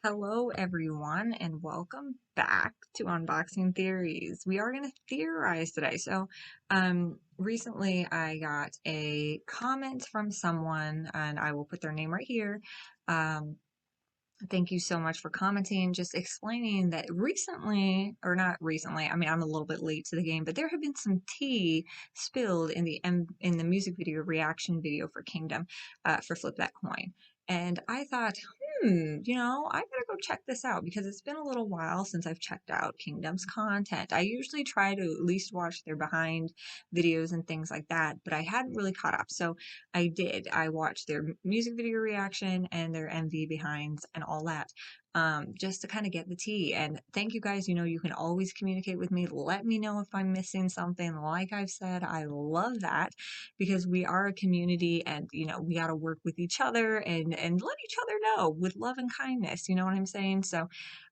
Hello, everyone, and welcome back to Unboxing Theories. We are going to theorize today. Recently I got a comment from someone, and I will put their name right here. Um, Thank you so much for commenting, just explaining that recently, or not recently, I mean, I'm a little bit late to the game, but there have been some tea spilled in the music video reaction video for Kingdom, for Flip That Coin. And I thought, I gotta go check this out because it's been a little while since I've checked out Kingdom's content. I usually try to at least watch their behind videos and things like that, but I hadn't really caught up. So I did. I watched their music video reaction and their MV behinds and all that, just to kind of get the tea. And thank you guys. You can always communicate with me. Let me know if I'm missing something. Like I've said, I love that because we are a community and, we got to work with each other and let each other know with love and kindness. You know what I'm saying?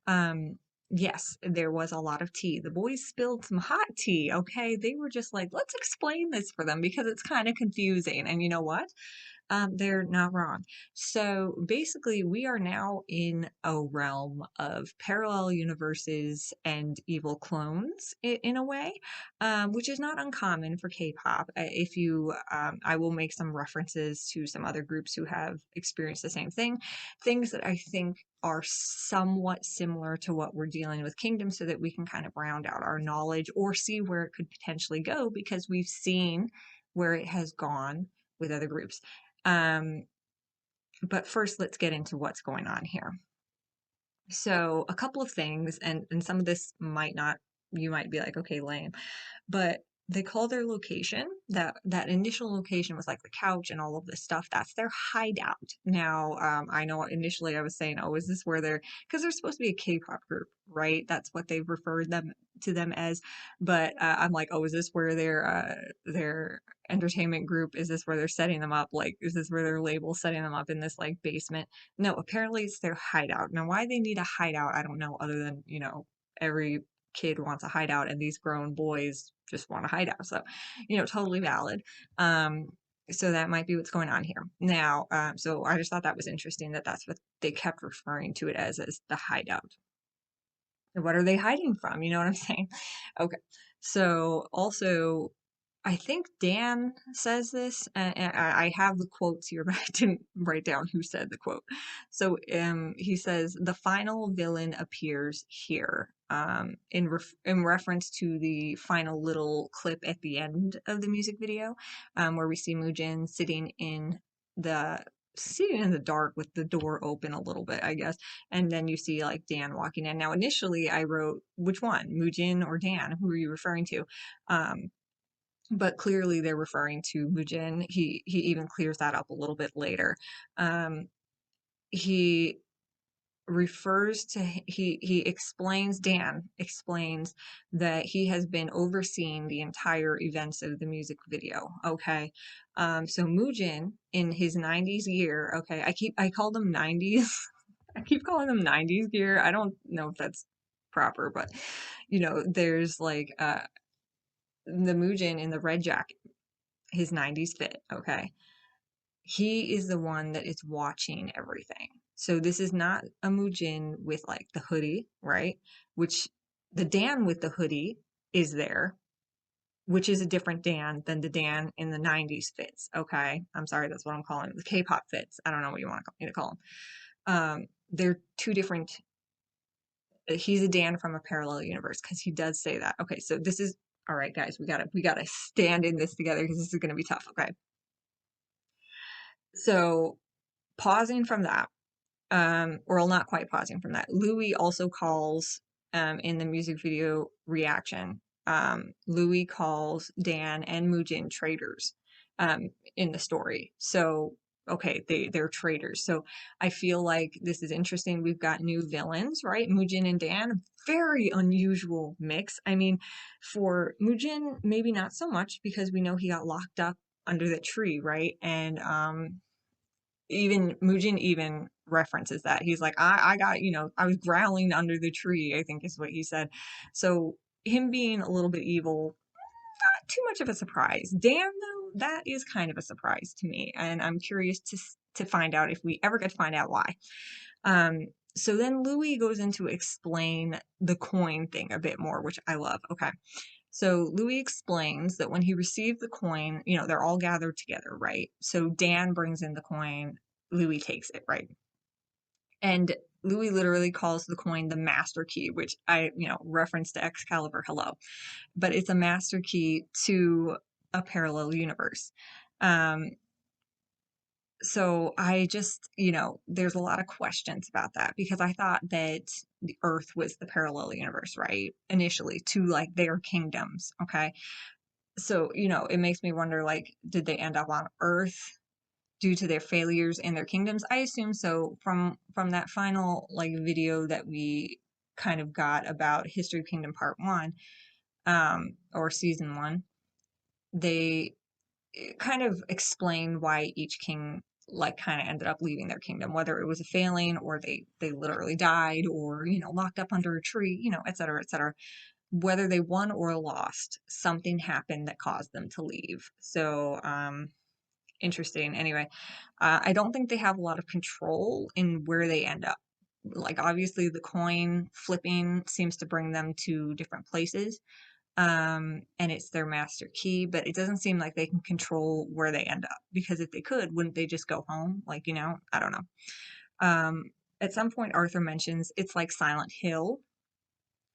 Um, Yes, there was a lot of tea. The boys spilled some hot tea, okay? They were just like, let's explain this for them because it's kind of confusing. And you know what? They're not wrong. So basically, we are now in a realm of parallel universes and evil clones in a way, which is not uncommon for K-pop. I will make some references to some other groups who have experienced the same thing, things that I think are somewhat similar to what we're dealing with Kingdom so that we can kind of round out our knowledge or see where it could potentially go because we've seen where it has gone with other groups. Um, but first, let's get into what's going on here. So, a couple of things, and some of this might not, you might be like, okay, lame, but they call their location, that initial location was like the couch and all of this stuff. That's their hideout. Now, I know initially I was saying, oh, is this where because they're supposed to be a K-pop group, right? That's what they've referred them as. But I'm like, oh, is this where their entertainment group? Is this where they're setting them up? Like, is this where their label setting them up in this like basement? No, apparently it's their hideout. Now, why they need a hideout, I don't know, other than, every kid wants a hideout and these grown boys just want a hideout. So, totally valid. Um, so that might be what's going on here. Now, so I just thought that was interesting that that's what they kept referring to it as the hideout. What are they hiding from? You know what I'm saying? Okay. So also, I think Dan says this, and I have the quotes here, but I didn't write down who said the quote. So he says, the final villain appears here, in reference to the final little clip at the end of the music video, where we see Moojin the sitting in the dark with the door open a little bit, I guess. And then you see like Dan walking in. Now, initially I wrote, which one, Moojin or Dan? Who are you referring to? Um, but clearly they're referring to Mujin. He even clears that up a little bit later. He refers to he explains Dan explains that he has been overseeing the entire events of the music video. Okay, so Mujin in his 90s year. Okay, I called him 90s. I keep calling them 90s gear. I don't know if that's proper, but there's like the Mujin in the red jacket, his 90s fit, okay? He is the one that is watching everything. So this is not a Mujin with like the hoodie, right? Which the Dan with the hoodie is there, which is a different Dan than the Dan in the 90s fits, okay? I'm sorry, that's what I'm calling it. The K-pop fits. I don't know what you want me to call them. They're two different. He's a Dan from a parallel universe because he does say that. Okay, so this is all right, guys. We gotta stand in this together because this is gonna be tough. Okay, so pausing from that, or well, not quite pausing from that. Louis also calls, in the music video reaction. Louis calls Dan and Moojin traitors, in the story. So okay, they're traitors. So I feel like this is interesting. We've got new villains, right? Moojin and Dan, very unusual mix. I mean, for Moojin, maybe not so much because we know he got locked up under the tree, right? And even Mujin even references that. He's like, I got, I was growling under the tree, I think is what he said. So him being a little bit evil, not too much of a surprise. Dan, though, that is kind of a surprise to me. And I'm curious to find out if we ever get to find out why. Um, So then Louis goes into explain the coin thing a bit more, which I love. Okay. So Louis explains that when he received the coin, they're all gathered together, right? So Dan brings in the coin, Louis takes it, right? And Louis literally calls the coin the master key, which reference to Excalibur, hello. But it's a master key to a parallel universe. Um, so I just, there's a lot of questions about that because I thought that the Earth was the parallel universe, right? Initially, to like their kingdoms, okay? So, it makes me wonder, like, did they end up on Earth due to their failures in their kingdoms? I assume so from that final like video that we kind of got about History of Kingdom Part 1, or Season 1. They kind of explained why each king like kind of ended up leaving their kingdom, whether it was a failing or they literally died or locked up under a tree, et cetera, et cetera. Whether they won or lost, something happened that caused them to leave. So interesting. Anyway, I don't think they have a lot of control in where they end up. Like obviously the coin flipping seems to bring them to different places, and it's their master key, but it doesn't seem like they can control where they end up, because if they could, wouldn't they just go home? Like, I don't know. Um, at some point, Arthur mentions it's like Silent Hill.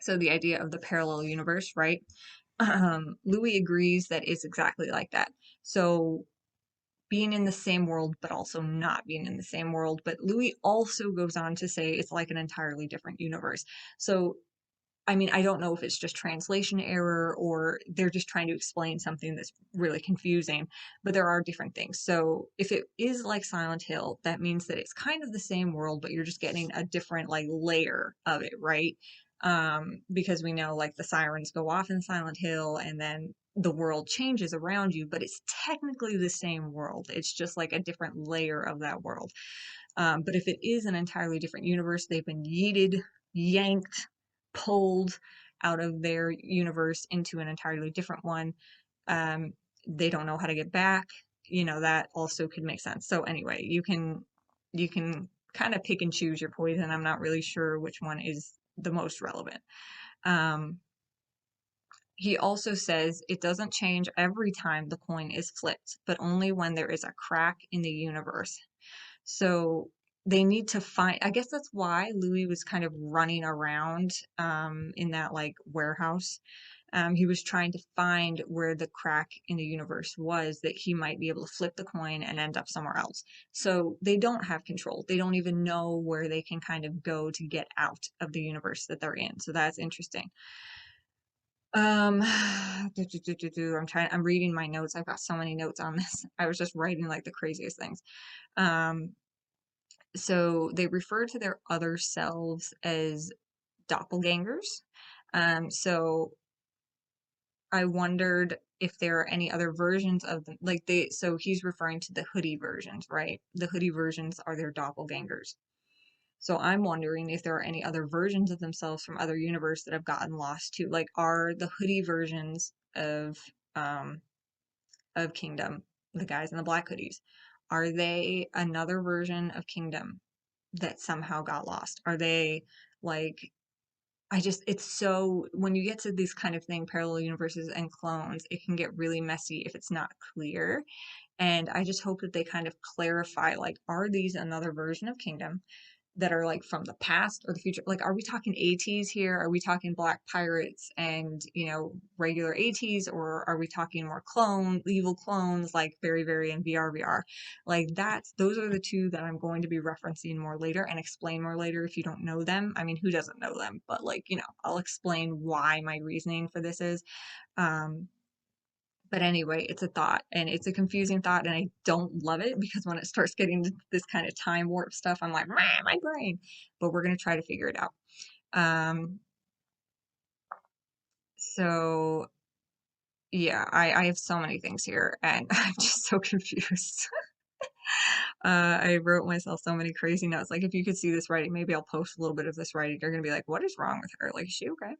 So the idea of the parallel universe, right? Louis agrees that it's exactly like that. So being in the same world, but also not being in the same world. But Louis also goes on to say it's like an entirely different universe. So I mean, I don't know if it's just translation error or they're just trying to explain something that's really confusing, but there are different things. So if it is like Silent Hill, that means that it's kind of the same world, but you're just getting a different like layer of it, right? Because we know like the sirens go off in Silent Hill and then the world changes around you, but it's technically the same world. It's just like a different layer of that world. But if it is an entirely different universe, they've been yeeted, yanked, pulled out of their universe into an entirely different one. Um, they don't know how to get back. That also could make sense. So anyway, you can kind of pick and choose your poison. I'm not really sure which one is the most relevant. Um, he also says it doesn't change every time the coin is flipped, but only when there is a crack in the universe. So they need to find, I guess that's why Louis was kind of running around in that like warehouse. He was trying to find where the crack in the universe was that he might be able to flip the coin and end up somewhere else. So they don't have control. They don't even know where they can kind of go to get out of the universe that they're in. So that's interesting. Um, I'm reading my notes. I've got so many notes on this. I was just writing like the craziest things. Um, so they refer to their other selves as doppelgangers. So I wondered if there are any other versions of them. So he's referring to the hoodie versions, right? The hoodie versions are their doppelgangers. So I'm wondering if there are any other versions of themselves from other universe that have gotten lost too. Like, are the hoodie versions um of Kingdom, the guys in the black hoodies, are they another version of Kingdom that somehow got lost? Are they like, it's so, when you get to this kind of thing, parallel universes and clones, it can get really messy if it's not clear. And I just hope that they kind of clarify, like, are these another version of Kingdom that are like from the past or the future? Like, are we talking ATs here? Are we talking black pirates and, regular ATs? Or are we talking more evil clones like Very Very and VRVR? Like, those are the two that I'm going to be referencing more later and explain more later if you don't know them. I mean, who doesn't know them? But like, I'll explain why my reasoning for this is. Um, but anyway, it's a thought and it's a confusing thought, and I don't love it because when it starts getting to this kind of time warp stuff, I'm like, my brain. But we're going to try to figure it out. Um, so yeah, I have so many things here and I'm just so confused. I wrote myself so many crazy notes. Like, if you could see this writing, maybe I'll post a little bit of this writing. You're going to be like, what is wrong with her? Like, is she okay?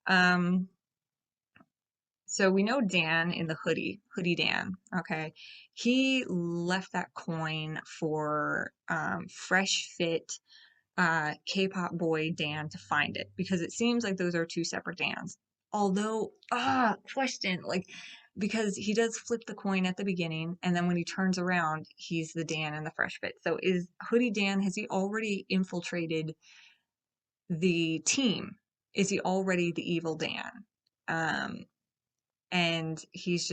Um, So we know Dan in the hoodie Dan, okay? He left that coin for Fresh Fit K-pop boy Dan to find it, because it seems like those are two separate Dans. Although, question, like, because he does flip the coin at the beginning, and then when he turns around, he's the Dan in the fresh fit. So is Hoodie Dan, has he already infiltrated the team? Is he already the evil Dan? Um, and he's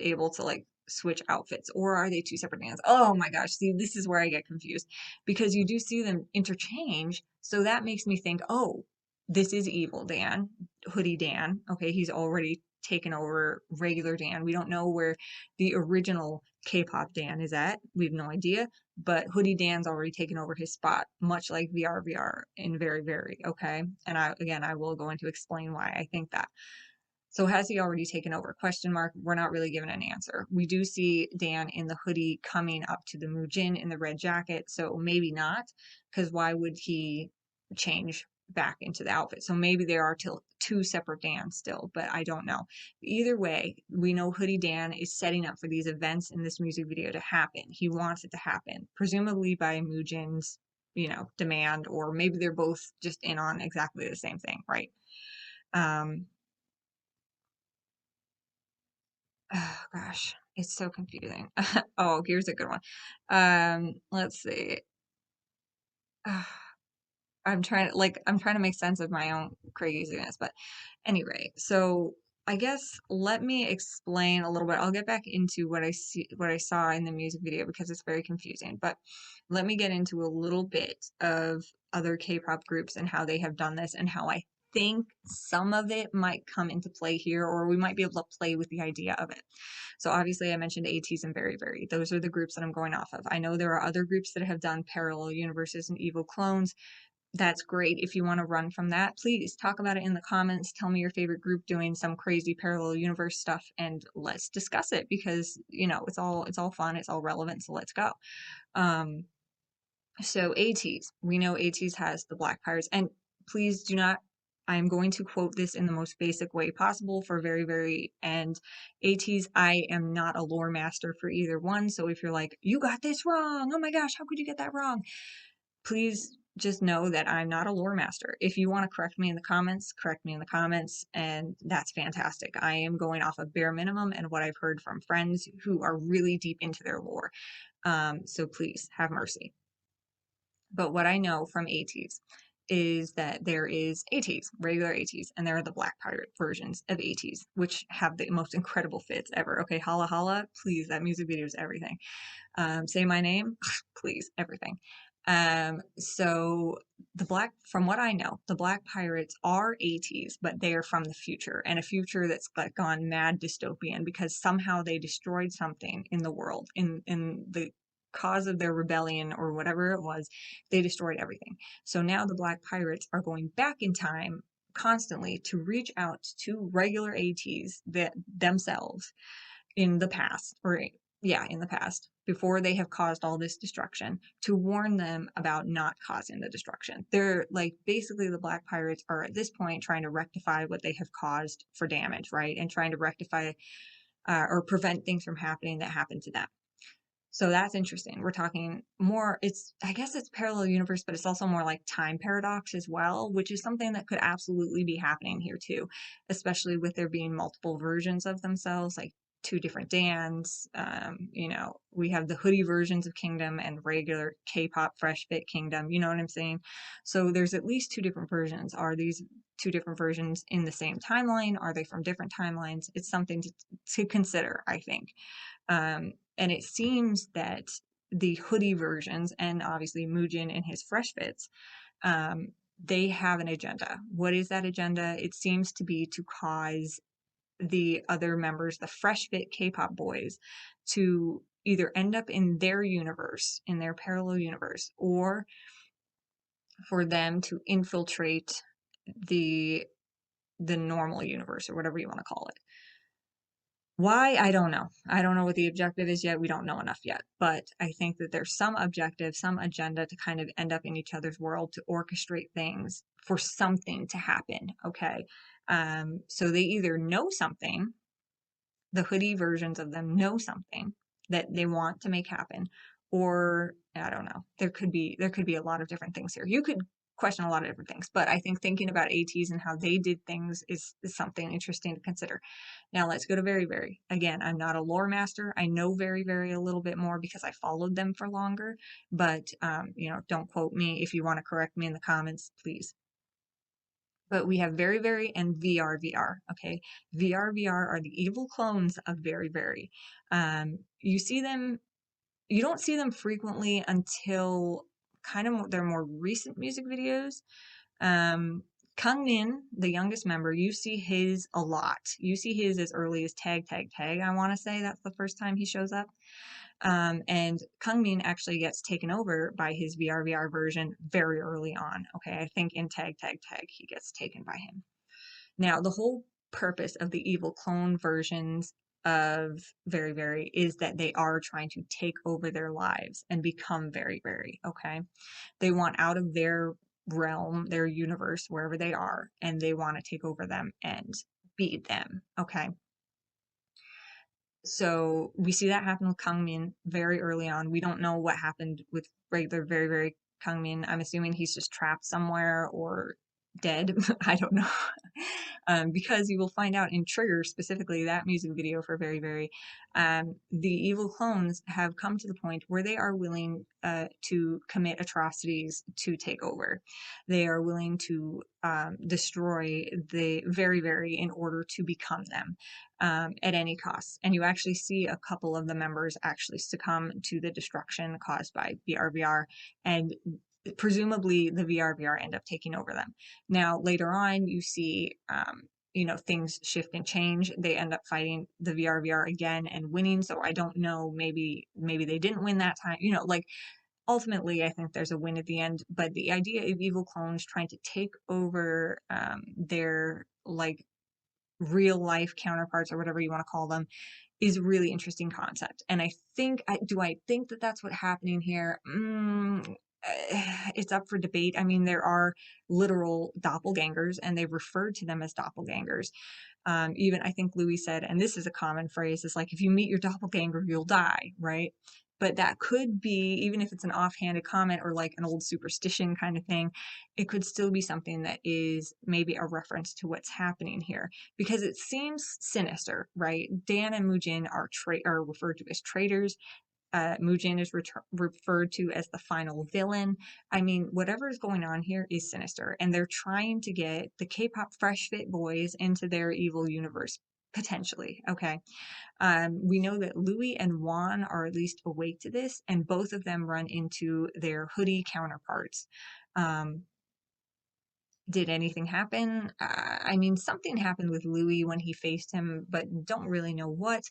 able to like switch outfits, or are they two separate Dans? Oh my gosh, see, this is where I get confused, because you do see them interchange, so that makes me think, oh, this is evil Dan, Hoodie Dan. Okay, he's already taken over regular Dan. We don't know where the original K-pop Dan is at. We have no idea, but Hoodie Dan's already taken over his spot, much like VR in Very Very. Okay, and I will go into explain why I think that. So has he already taken over? Question mark. We're not really given an answer. We do see Dan in the hoodie coming up to the Mujin in the red jacket, so maybe not, because why would he change back into the outfit? So maybe there are two separate Dans still, but I don't know. Either way, we know Hoodie Dan is setting up for these events in this music video to happen. He wants it to happen, presumably by Mujin's, demand, or maybe they're both just in on exactly the same thing, right? Um, Oh gosh, it's so confusing. Oh, here's a good one. Let's see. I'm trying to make sense of my own craziness, but anyway, so I guess let me explain a little bit. I'll get back into what I saw in the music video because it's very confusing, but let me get into a little bit of other K-pop groups and how they have done this and how I think some of it might come into play here, or we might be able to play with the idea of it. So obviously I mentioned ATEEZ and Very Very. Those are the groups that I'm going off of. I know there are other groups that have done parallel universes and evil clones. That's great. If you want to run from that, please talk about it in the comments. Tell me your favorite group doing some crazy parallel universe stuff, and let's discuss it, because it's all fun, it's all relevant, so let's go. Um, so ATEEZ, we know ATEEZ has the Black Pirates, and please do not. I'm going to quote this in the most basic way possible for Very Very and ATEEZ. I am not a lore master for either one, so if you're like, you got this wrong, oh my gosh, how could you get that wrong? Please just know that I'm not a lore master. If you want to correct me in the comments, correct me in the comments, and that's fantastic. I am going off of bare minimum and what I've heard from friends who are really deep into their lore. So please have mercy. But what I know from ATEEZ is that there is ATEEZ, regular ATEEZ, and there are the Black Pirate versions of ATEEZ, which have the most incredible fits ever. Okay, Holla Holla, please, that music video is everything. Say my name, please, everything. So from what I know, the Black Pirates are ATEEZ, but they are from the future, and a future that's like gone mad dystopian because somehow they destroyed something in the world, in the cause of their rebellion or whatever it was. They destroyed everything. So now the Black Pirates are going back in time constantly to reach out to regular ATEEZ that themselves in the past, or yeah, in the past, before they have caused all this destruction, to warn them about not causing the destruction. They're like, basically the Black Pirates are at this point trying to rectify what they have caused for damage, right? And trying to rectify or prevent things from happening that happened to them. So that's interesting. We're talking more, I guess it's parallel universe, but it's also more like time paradox as well, which is something that could absolutely be happening here too, especially with there being multiple versions of themselves, like two different Dans. We have the hoodie versions of Kingdom and regular K-pop fresh fit Kingdom. You know what I'm saying? So there's at least two different versions. Are these two different versions in the same timeline? Are they from different timelines? It's something to consider, I think. And it seems that the hoodie versions, and obviously Mujin and his fresh fits, they have an agenda. What is that agenda? It seems to be to cause the other members, the fresh fit K-pop boys, to either end up in their universe, in their parallel universe, or for them to infiltrate the normal universe, or whatever you want to call it. Why? I don't know. I don't know what the objective is yet. We don't know enough yet. But I think that there's some objective, some agenda to kind of end up in each other's world, to orchestrate things for something to happen. Okay. So they either know something, the hoodie versions of them know something that they want to make happen, or I don't know. There could be a lot of different things here. You could question a lot of different things, but I think thinking about ATs and how they did things is something interesting to consider. Now let's go to Very Very. Again, I'm not a lore master. I know Very Very a little bit more because I followed them for longer, but don't quote me. If you want to correct me in the comments, please. But we have Very Very and VRVR. Okay, VRVR are the evil clones of Very Very. You see them you don't see them frequently until kind of their more recent music videos. Um, Kang Min, the youngest member, you see his a lot. You see his as early as Tag Tag Tag. I want to say that's the first time he shows up. And Kang Min actually gets taken over by his VRVR version very early on. Okay, I think in Tag Tag Tag he gets taken by him. Now, the whole purpose of the evil clone versions of Very Very is that they are trying to take over their lives and become Very Very, okay? They want out of their realm, their universe, wherever they are, and they want to take over them and be them, okay? So we see that happen with Kang Min very early on. We don't know what happened with regular Very Very Kang Min. I'm assuming he's just trapped somewhere or dead. I don't know. Because you will find out in Trigger, specifically that music video for Very Very, the evil clones have come to the point where they are willing to commit atrocities to take over. They are willing to destroy the Very Very in order to become them at any cost. And you actually see a couple of the members actually succumb to the destruction caused by VRVR, and presumably the VRVR end up taking over them. Now, later on, you see, things shift and change. They end up fighting the VRVR again and winning. So I don't know, maybe they didn't win that time. Like ultimately, I think there's a win at the end. But the idea of evil clones trying to take over their like real life counterparts or whatever you want to call them is a really interesting concept. And I think that that's what's happening here? It's up for debate. I mean, there are literal doppelgangers, and they've referred to them as doppelgangers. Even I think Louis said, and this is a common phrase, is like, if you meet your doppelganger, you'll die, right? But that could be, even if it's an offhanded comment or like an old superstition kind of thing, it could still be something that is maybe a reference to what's happening here because it seems sinister, right? Dan and Mujin are referred to as traitors. Mujin is referred to as the final villain. I mean, whatever is going on here is sinister, and they're trying to get the K-pop fresh fit boys into their evil universe, potentially. Okay. We know that Louis and Juan are at least awake to this, and both of them run into their hoodie counterparts. Um, did anything happen? I mean, something happened with Louis when he faced him, but don't really know what.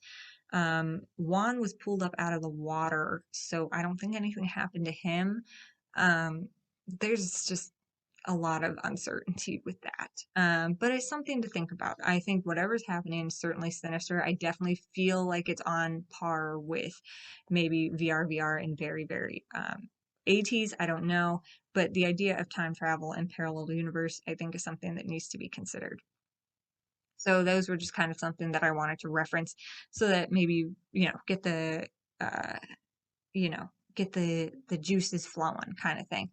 Juan was pulled up out of the water, so I don't think anything happened to him. There's just a lot of uncertainty with that. But it's something to think about. I think whatever's happening is certainly sinister. I definitely feel like it's on par with maybe VRVR and Very Very. 80s, I don't know, but the idea of time travel and parallel universe, I think, is something that needs to be considered. So those were just kind of something that I wanted to reference so that maybe, get uh, get the juices flowing kind of thing.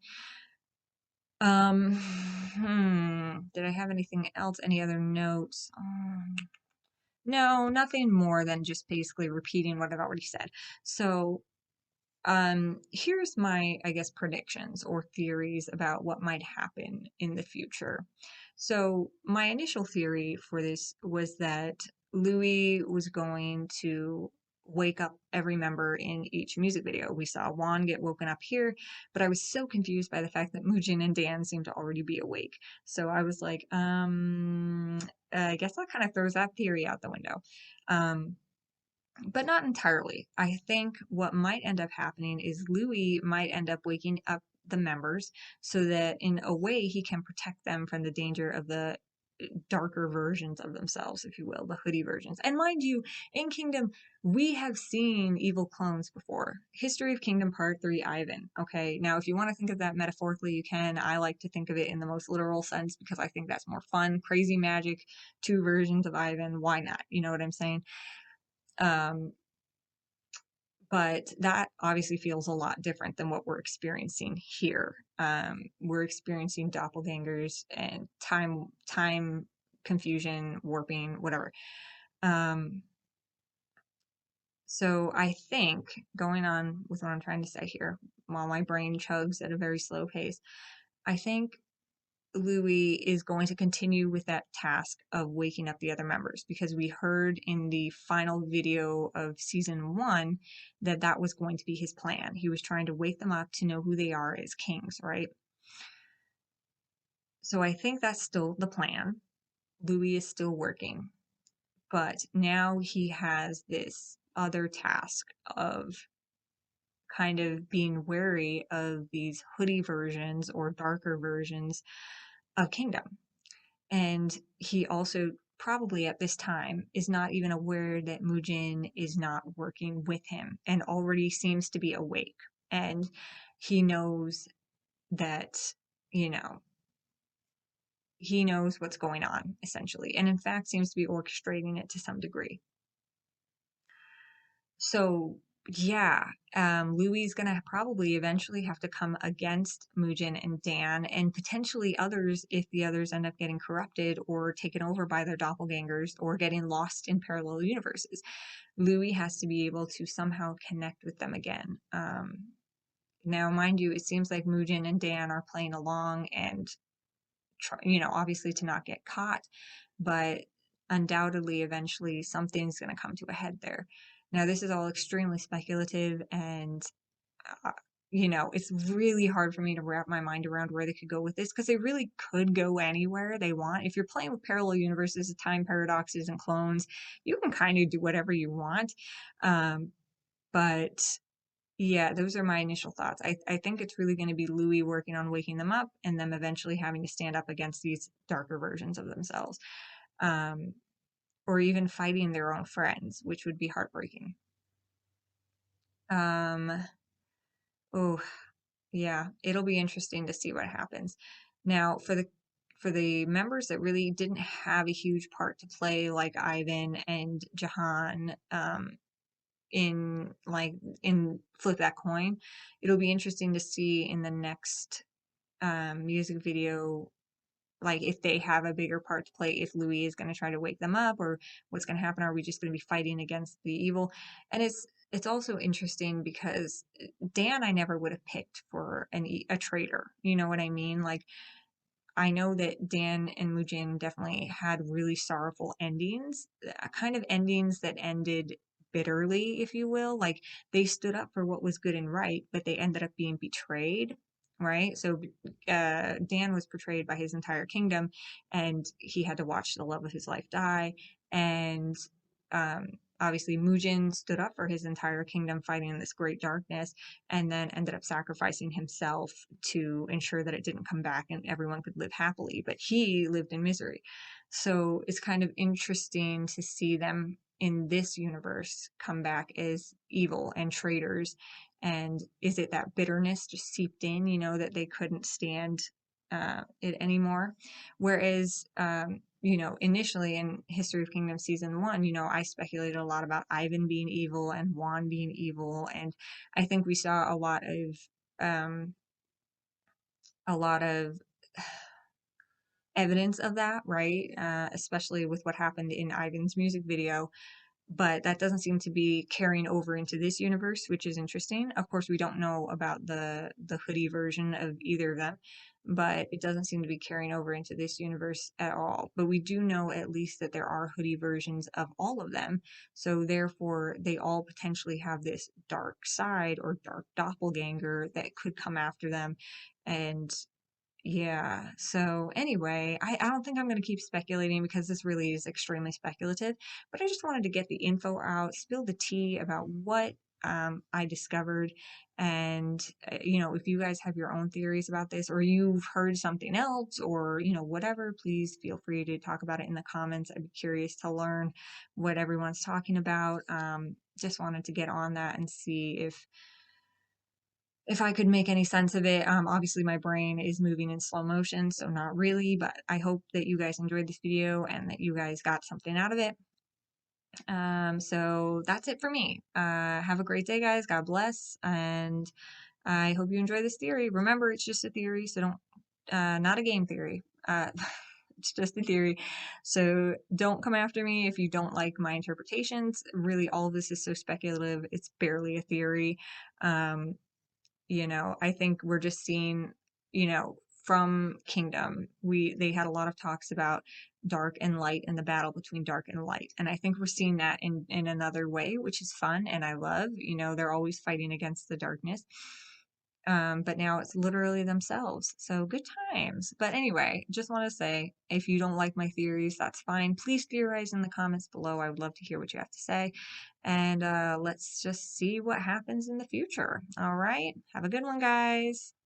Did I have anything else? Any other notes? No, nothing more than just basically repeating what I've already said. So here's my, I guess, predictions or theories about what might happen in the future. So, my initial theory for this was that Louis was going to wake up every member in each music video. We saw Juan get woken up here, but I was so confused by the fact that Mujin and Dan seemed to already be awake. So I was like, I guess that kind of throws that theory out the window. But not entirely. I think what might end up happening is Louis might end up waking up the members so that in a way he can protect them from the danger of the darker versions of themselves, if you will, the hoodie versions. And mind you, in Kingdom, we have seen evil clones before. History of Kingdom Part 3 Ivan. Okay, now if you want to think of that metaphorically, you can. I like to think of it in the most literal sense because I think that's more fun. Crazy magic, two versions of Ivan. Why not? You know what I'm saying? Um, but that obviously feels a lot different than what we're experiencing here. We're experiencing doppelgangers and time confusion, warping, whatever. Um, so I think, going on with what I'm trying to say here, while my brain chugs at a very slow pace, I think Louis is going to continue with that task of waking up the other members, because we heard in the final video of season 1 that that was going to be his plan. He was trying to wake them up to know who they are as kings, right? So I think that's still the plan. Louis is still working, but now he has this other task of kind of being wary of these hoodie versions or darker versions of kingdom. And he also probably at this time is not even aware that Mujin is not working with him and already seems to be awake. And he knows that, you know, he knows what's going on essentially. And in fact, seems to be orchestrating it to some degree. So yeah, Louis is gonna probably eventually have to come against Mugen and Dan, and potentially others if the others end up getting corrupted or taken over by their doppelgangers or getting lost in parallel universes. Louis has to be able to somehow connect with them again. Now, mind you, it seems like Mugen and Dan are playing along and obviously to not get caught, but undoubtedly eventually something's going to come to a head there. Now, this is all extremely speculative, and uh, it's really hard for me to wrap my mind around where they could go with this, because they really could go anywhere they want. If you're playing with parallel universes, time paradoxes, and clones, you can kind of do whatever you want. But yeah, those are my initial thoughts. I think it's really going to be Louis working on waking them up and them eventually having to stand up against these darker versions of themselves. Um, or even fighting their own friends, which would be heartbreaking. Um, oh, yeah, it'll be interesting to see what happens. Now, for the members that really didn't have a huge part to play, like Ivan and Jahan, in Flip That Coin, it'll be interesting to see in the next music video, like if they have a bigger part to play, if Louis is going to try to wake them up, or what's going to happen. Are we just going to be fighting against the evil? And it's also interesting because Dan I never would have picked for a traitor. You know what I mean? Like, I know that Dan and Mujin definitely had really sorrowful endings, kind of endings that ended bitterly, if you will. Like, they stood up for what was good and right, but they ended up being betrayed, right? So Dan was portrayed by his entire kingdom, and he had to watch the love of his life die. And um, obviously, Mujin stood up for his entire kingdom, fighting in this great darkness, and then ended up sacrificing himself to ensure that it didn't come back and everyone could live happily. But he lived in misery. So it's kind of interesting to see them in this universe come back as evil and traitors. And is it that bitterness just seeped in, that they couldn't stand it anymore? Whereas, initially in History of Kingdom season 1, I speculated a lot about Ivan being evil and Juan being evil, and I think we saw um, a lot of evidence of that, right? Especially with what happened in Ivan's music video. But that doesn't seem to be carrying over into this universe, which is interesting. Of course, we don't know about the hoodie version of either of them, but it doesn't seem to be carrying over into this universe at all. But we do know at least that there are hoodie versions of all of them. So therefore, they all potentially have this dark side or dark doppelganger that could come after them. And yeah. So anyway, I don't think I'm going to keep speculating because this really is extremely speculative, but I just wanted to get the info out, spill the tea about what I discovered. And, if you guys have your own theories about this, or you've heard something else, or, whatever, please feel free to talk about it in the comments. I'd be curious to learn what everyone's talking about. Just wanted to get on that and see if I could make any sense of it. Obviously my brain is moving in slow motion, so not really, but I hope that you guys enjoyed this video and that you guys got something out of it. So that's it for me. Have a great day, guys. God bless. And I hope you enjoy this theory. Remember, it's just a theory, so don't, not a game theory. It's just a theory. So don't come after me if you don't like my interpretations. Really, all of this is so speculative. It's barely a theory. Um, I think we're just seeing, from Kingdom, they had a lot of talks about dark and light and the battle between dark and light. And I think we're seeing that in another way, which is fun and I love. They're always fighting against the darkness. But now it's literally themselves. So good times. But anyway, just want to say if you don't like my theories, that's fine. Please theorize in the comments below. I would love to hear what you have to say. And let's just see what happens in the future. All right. Have a good one, guys.